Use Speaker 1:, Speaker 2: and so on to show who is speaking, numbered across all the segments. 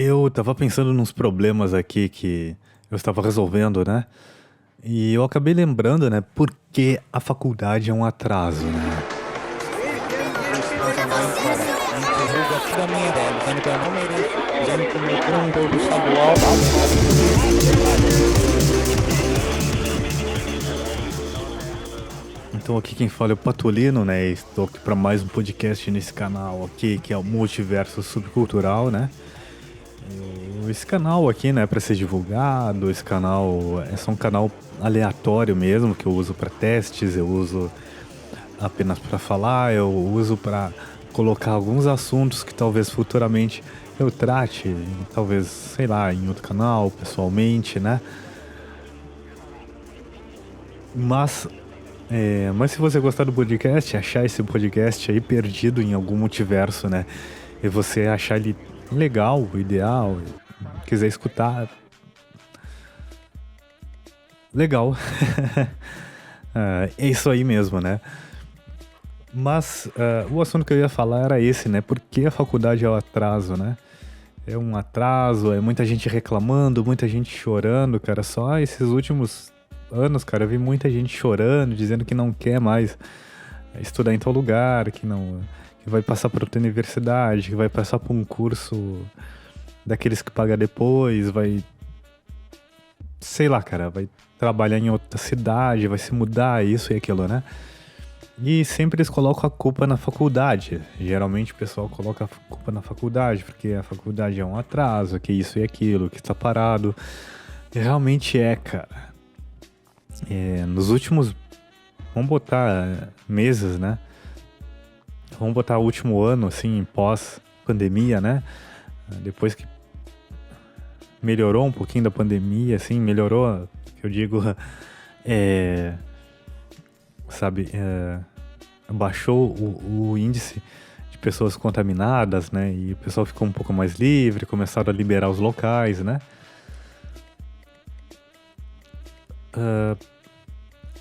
Speaker 1: Eu tava pensando nos problemas aqui que eu estava resolvendo, né? E eu acabei lembrando, né, por que a faculdade é um atraso, né?
Speaker 2: Cristã também, cara, me interroga toda a minha ideia, dizendo que eu não mereço, dizendo que o meu plano todo estadual
Speaker 1: Então aqui quem fala é o Patolino, né? Estou aqui para mais um podcast nesse canal aqui, que é o Multiverso Subcultural, né? Esse canal aqui, né, para ser divulgado, esse canal é só um canal aleatório mesmo, que eu uso para testes, eu uso apenas para falar, eu uso para colocar alguns assuntos que talvez futuramente eu trate, talvez, sei lá, em outro canal, pessoalmente, né? Mas, mas se você gostar do podcast, achar esse podcast aí perdido em algum multiverso, né? E você achar ele legal, ideal, quiser escutar, legal. É isso aí mesmo, né? Mas o assunto que eu ia falar era esse, né? Por que a faculdade é o atraso, né? É um atraso, é muita gente reclamando, muita gente chorando, cara. Só esses últimos anos, cara, eu vi muita gente chorando, dizendo que não quer mais estudar em tal lugar, que não, que vai passar por outra universidade, que vai passar por um curso daqueles que paga depois, vai, sei lá, cara, vai trabalhar em outra cidade, vai se mudar, isso e aquilo, né? E sempre eles colocam a culpa na faculdade. Geralmente o pessoal coloca a culpa na faculdade, porque a faculdade é um atraso, que isso e aquilo, que está parado. E realmente é, cara. Nos últimos, vamos botar meses, né? Vamos botar o último ano, assim, pós-pandemia, né? Depois que melhorou um pouquinho da pandemia, assim, melhorou, eu digo, sabe, baixou o índice de pessoas contaminadas, né? E o pessoal ficou um pouco mais livre, começaram a liberar os locais, né?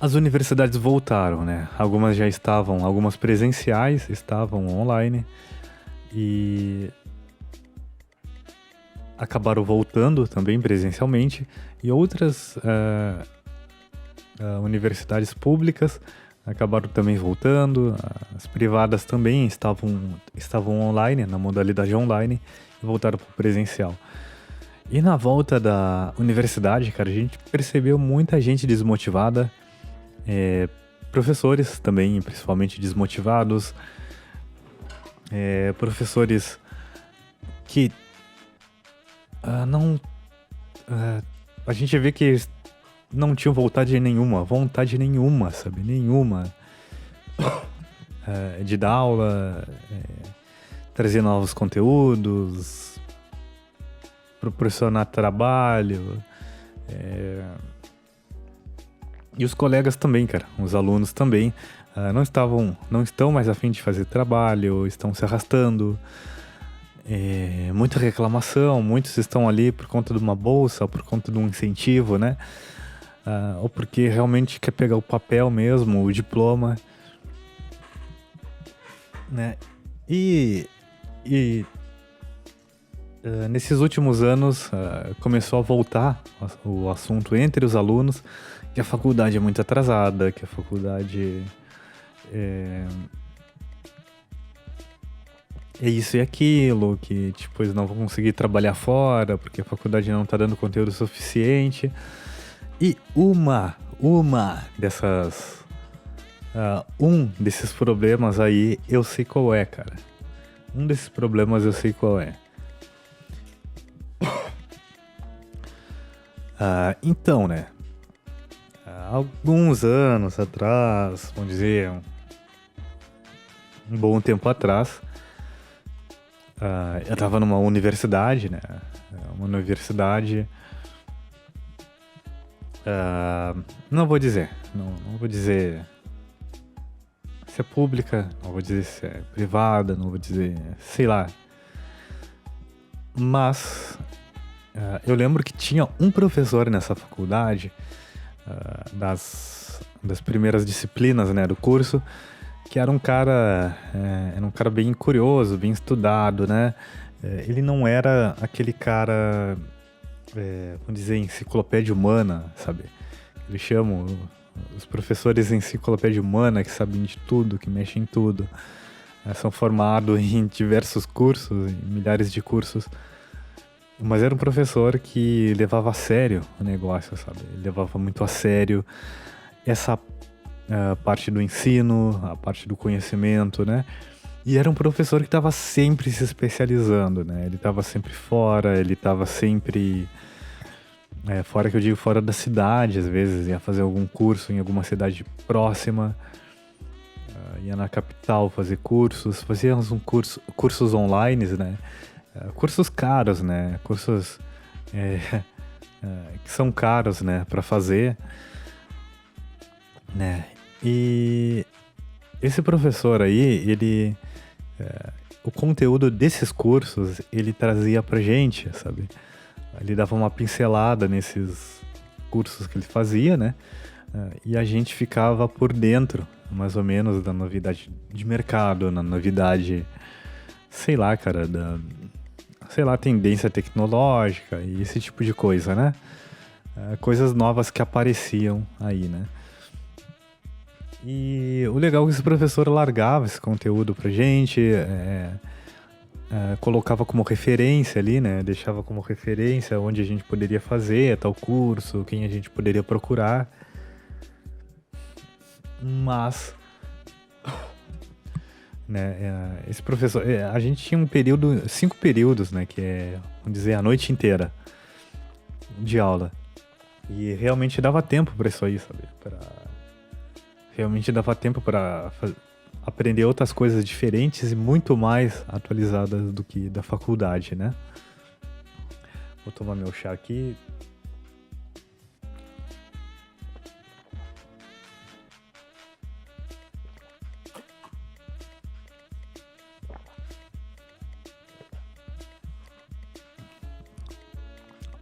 Speaker 1: As universidades voltaram, né? Algumas já estavam, algumas presenciais estavam online e acabaram voltando também presencialmente, e outras universidades públicas acabaram também voltando, as privadas também estavam online, na modalidade online, e voltaram para o presencial. E na volta da universidade, cara, a gente percebeu muita gente desmotivada, professores também, principalmente desmotivados, professores que não... a gente vê que eles não tinham vontade nenhuma, sabe? Nenhuma. De dar aula, trazer novos conteúdos, proporcionar trabalho. E os colegas também, cara, os alunos também, não estão mais a fim de fazer trabalho, estão se arrastando. Muita reclamação, muitos estão ali por conta de uma bolsa, ou por conta de um incentivo, né? Ou porque realmente quer pegar o papel mesmo, o diploma, né? Nesses últimos anos começou a voltar o assunto entre os alunos, que a faculdade é muito atrasada, que a faculdade é isso e aquilo, que tipo, eles não vão conseguir trabalhar fora, porque a faculdade não tá dando conteúdo suficiente. E um desses problemas aí, eu sei qual é, cara. Um desses problemas eu sei qual é. Então, né? Há alguns anos atrás, vamos dizer, um bom tempo atrás, eu tava numa universidade, né? Uma universidade... não vou dizer se é pública, não vou dizer se é privada, não vou dizer, sei lá. Mas eu lembro que tinha um professor nessa faculdade, das primeiras disciplinas, né, do curso, que era um cara bem curioso, bem estudado, né? ele não era aquele cara, vamos dizer, enciclopédia humana, sabe? Eles chamam os professores enciclopédia humana, que sabem de tudo, que mexem em tudo. São formados em diversos cursos, em milhares de cursos. Mas era um professor que levava a sério o negócio, sabe? Ele levava muito a sério essa parte do ensino, a parte do conhecimento, né? E era um professor que estava sempre se especializando, né? Ele estava sempre fora, ele estava sempre... fora, que eu digo, fora da cidade, às vezes. Ia fazer algum curso em alguma cidade próxima. Ia na capital fazer cursos. Fazíamos cursos online, né? Cursos caros, né? Cursos que são caros, né? Para fazer, né? E esse professor aí, ele... o conteúdo desses cursos, ele trazia pra gente, sabe? Ele dava uma pincelada nesses cursos que ele fazia, né? E a gente ficava por dentro, mais ou menos, da novidade de mercado, na novidade, sei lá, cara, tendência tecnológica e esse tipo de coisa, né? Coisas novas que apareciam aí, né? E o legal é que esse professor largava esse conteúdo pra gente, colocava como referência ali, né? Deixava como referência onde a gente poderia fazer tal curso, quem a gente poderia procurar. Mas, né, esse professor... a gente tinha 5 períodos, né? Que é, vamos dizer, a noite inteira de aula. E realmente dava tempo pra isso aí, sabe? Realmente dava tempo para aprender outras coisas diferentes e muito mais atualizadas do que da faculdade, né? Vou tomar meu chá aqui.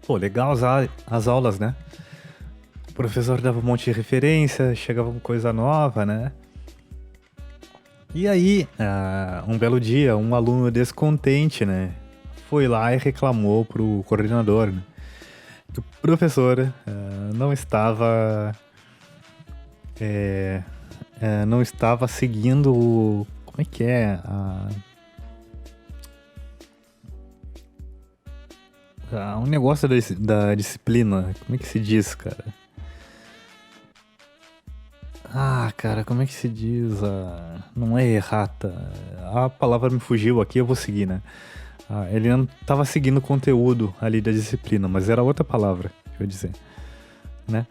Speaker 1: Pô, legal as aulas, né? O professor dava um monte de referência, chegava com coisa nova, né? E aí, um belo dia, um aluno descontente, né? Foi lá e reclamou pro coordenador, né? Que o professor não estava seguindo o... Como é que é? Um negócio da disciplina. Como é que se diz, cara? Cara, como é que se diz? Não é errata. A palavra me fugiu aqui, eu vou seguir, né? Ele não estava seguindo o conteúdo ali da disciplina, mas era outra palavra, que eu ia dizer, né?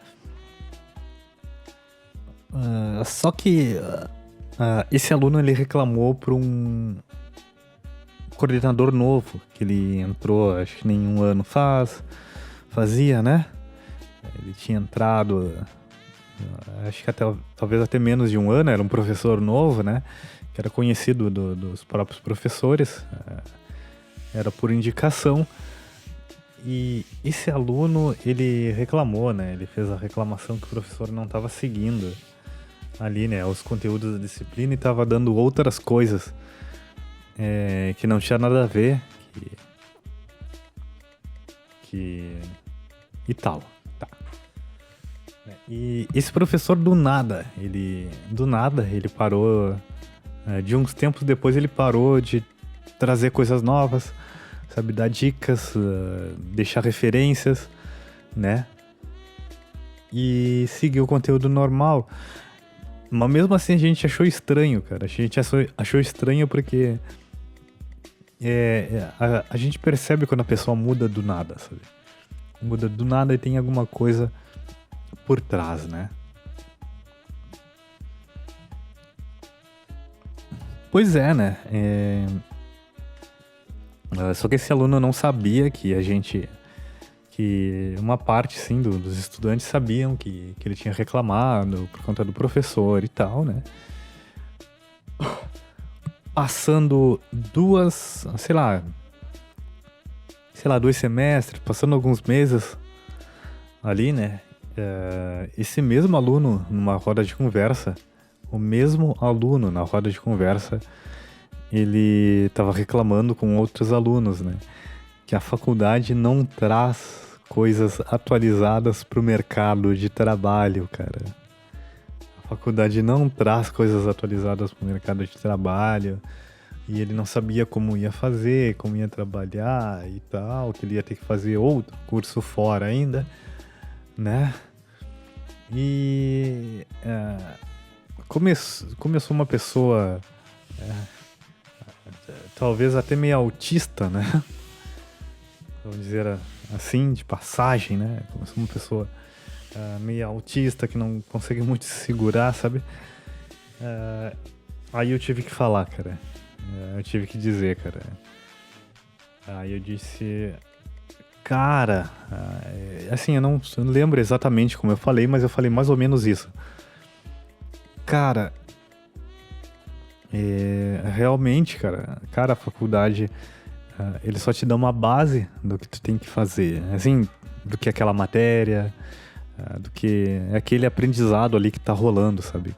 Speaker 1: Só que esse aluno, ele reclamou para um coordenador novo, que ele entrou, acho que nem um ano fazia, né? Ele tinha entrado... acho que talvez até menos de um ano, era um professor novo, né? Que era conhecido dos próprios professores, era por indicação. E esse aluno, ele reclamou, né? Ele fez a reclamação que o professor não estava seguindo ali, né? Os conteúdos da disciplina e estava dando outras coisas que não tinha nada a ver. E tal. E esse professor do nada ele parou, de uns tempos depois ele parou de trazer coisas novas, sabe, dar dicas, deixar referências, né, e seguir o conteúdo normal. Mas mesmo assim a gente achou estranho, cara, a gente achou estranho porque a gente percebe quando a pessoa muda do nada, sabe, muda do nada e tem alguma coisa por trás, né? Pois é, né? Só que esse aluno não sabia que uma parte, sim, dos estudantes sabiam que ele tinha reclamado por conta do professor e tal, né? Passando 2 semestres, passando alguns meses ali, né? Esse mesmo aluno, numa roda de conversa, ele tava reclamando com outros alunos, né? Que a faculdade não traz coisas atualizadas pro mercado de trabalho, cara. A faculdade não traz coisas atualizadas pro mercado de trabalho. E ele não sabia como ia fazer, como ia trabalhar e tal, que ele ia ter que fazer outro curso fora ainda, né? E começou uma pessoa talvez até meio autista, né? Vamos dizer assim, de passagem, né? Começou uma pessoa meio autista que não consegue muito se segurar, sabe? Aí eu tive que falar, cara. Eu tive que dizer, cara. Aí eu disse... Cara, assim, eu não lembro exatamente como eu falei, mas eu falei mais ou menos isso. Cara, realmente, cara, a faculdade, ele só te dá uma base do que tu tem que fazer. Assim, do que aquela matéria, do que aquele aprendizado ali que tá rolando, sabe?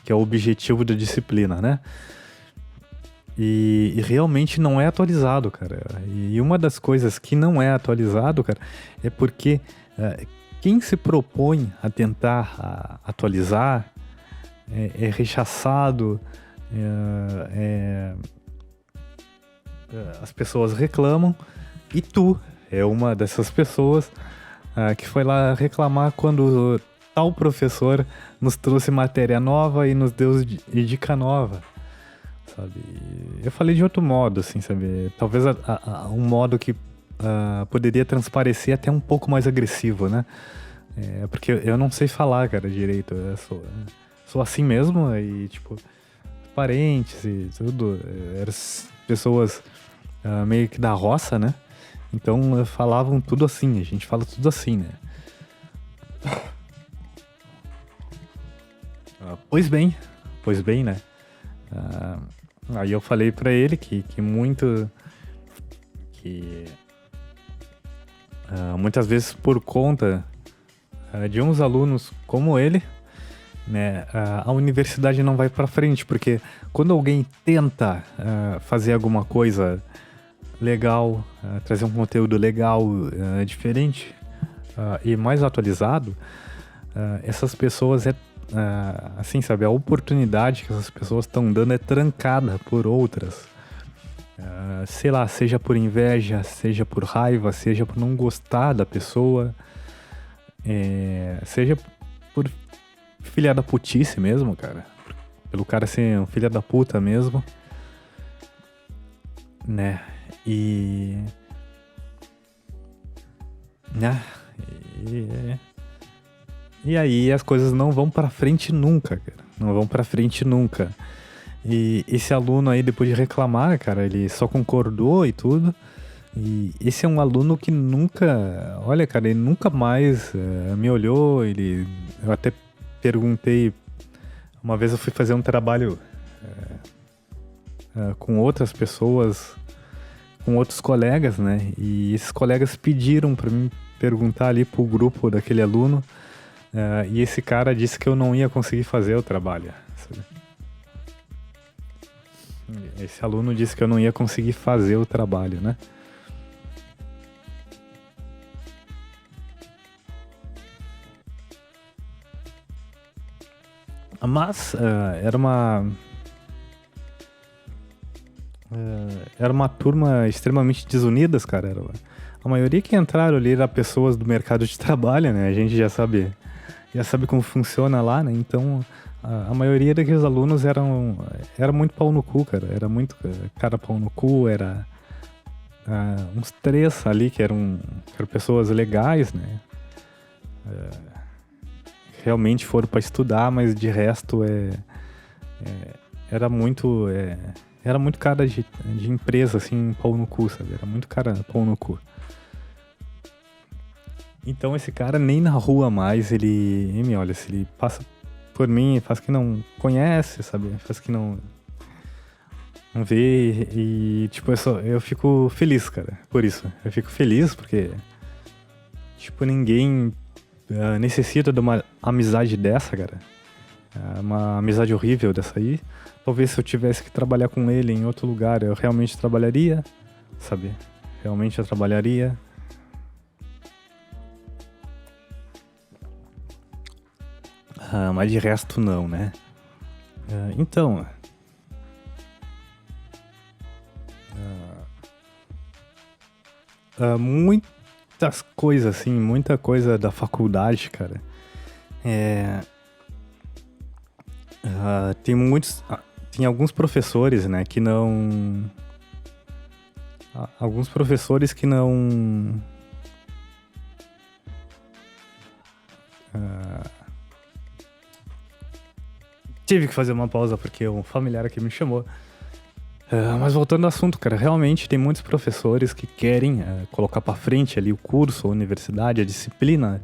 Speaker 1: Que é o objetivo da disciplina, né? E realmente não é atualizado, cara. E uma das coisas que não é atualizado, cara, é porque quem se propõe a tentar atualizar é rechaçado, as pessoas reclamam, e tu é uma dessas pessoas que foi lá reclamar quando tal professor nos trouxe matéria nova e nos deu dica nova. Sabe? Eu falei de outro modo, assim, sabe? Talvez um modo que poderia transparecer até um pouco mais agressivo, né? Porque eu não sei falar, cara, direito. Eu sou assim mesmo e, tipo, parentes e tudo. Eram pessoas meio que da roça, né? Então falavam tudo assim, a gente fala tudo assim, né? Pois bem, né? Aí eu falei pra ele que muitas vezes por conta de uns alunos como ele, né, a universidade não vai pra frente, porque quando alguém tenta fazer alguma coisa legal, trazer um conteúdo legal, diferente e mais atualizado, essas pessoas assim, sabe, a oportunidade que essas pessoas estão dando é trancada por outras. Sei lá, seja por inveja, seja por raiva, seja por não gostar da pessoa, seja por filha da putice mesmo, cara. Pelo cara ser um filho da puta mesmo, né? E aí as coisas não vão pra frente nunca, cara. Não vão pra frente nunca. E esse aluno aí, depois de reclamar, cara, ele só concordou e tudo. E esse é um aluno que nunca... Olha, cara, ele nunca mais me olhou. Eu até perguntei... Uma vez eu fui fazer um trabalho com outras pessoas, com outros colegas, né? E esses colegas pediram pra mim perguntar ali pro grupo daquele aluno. E esse cara disse que eu não ia conseguir fazer o trabalho. Sabe? Esse aluno disse que eu não ia conseguir fazer o trabalho, né? Mas era uma turma extremamente desunidas, cara. A maioria que entraram ali era pessoas do mercado de trabalho, né? A gente já sabe como funciona lá, né? Então, a maioria daqueles alunos era muito pau no cu, cara. Era muito cara pau no cu, era uns 3 ali que eram pessoas legais, né? Realmente foram para estudar, mas de resto era muito cara de empresa, assim, pau no cu, sabe? Era muito cara pau no cu. Então esse cara nem na rua mais, ele me olha, se ele passa por mim, faz que não conhece, sabe? Faz que não vê e, tipo, eu fico feliz, cara, por isso. Eu fico feliz porque, tipo, ninguém necessita de uma amizade dessa, cara. Uma amizade horrível dessa aí, Talvez se eu tivesse que trabalhar com ele em outro lugar, eu realmente trabalharia, sabe? Realmente eu trabalharia. Mas de resto não, né? Então... muitas coisas, assim, muita coisa da faculdade, cara. Tem alguns professores, né, que não... Alguns professores que não... Tive que fazer uma pausa porque um familiar aqui me chamou. Mas voltando ao assunto, cara, realmente tem muitos professores que querem colocar pra frente ali o curso, a universidade, a disciplina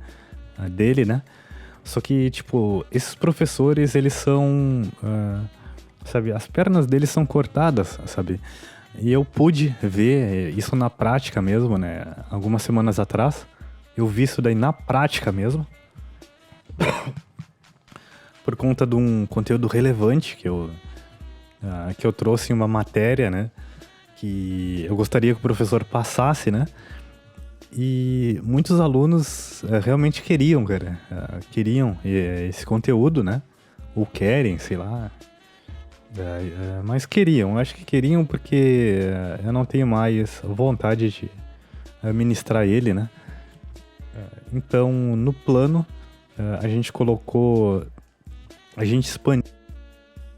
Speaker 1: dele, né? Só que, tipo, esses professores, eles são, sabe, as pernas deles são cortadas, sabe? E eu pude ver isso na prática mesmo, né? Algumas semanas atrás, eu vi isso daí na prática mesmo. Por conta de um conteúdo relevante que eu trouxe em uma matéria, né? Que eu gostaria que o professor passasse, né? E muitos alunos realmente queriam, cara. Queriam esse conteúdo, né? Ou querem, sei lá. Mas queriam. Acho que queriam porque eu não tenho mais vontade de ministrar ele, né? Então, no plano, a gente colocou... A gente expandiu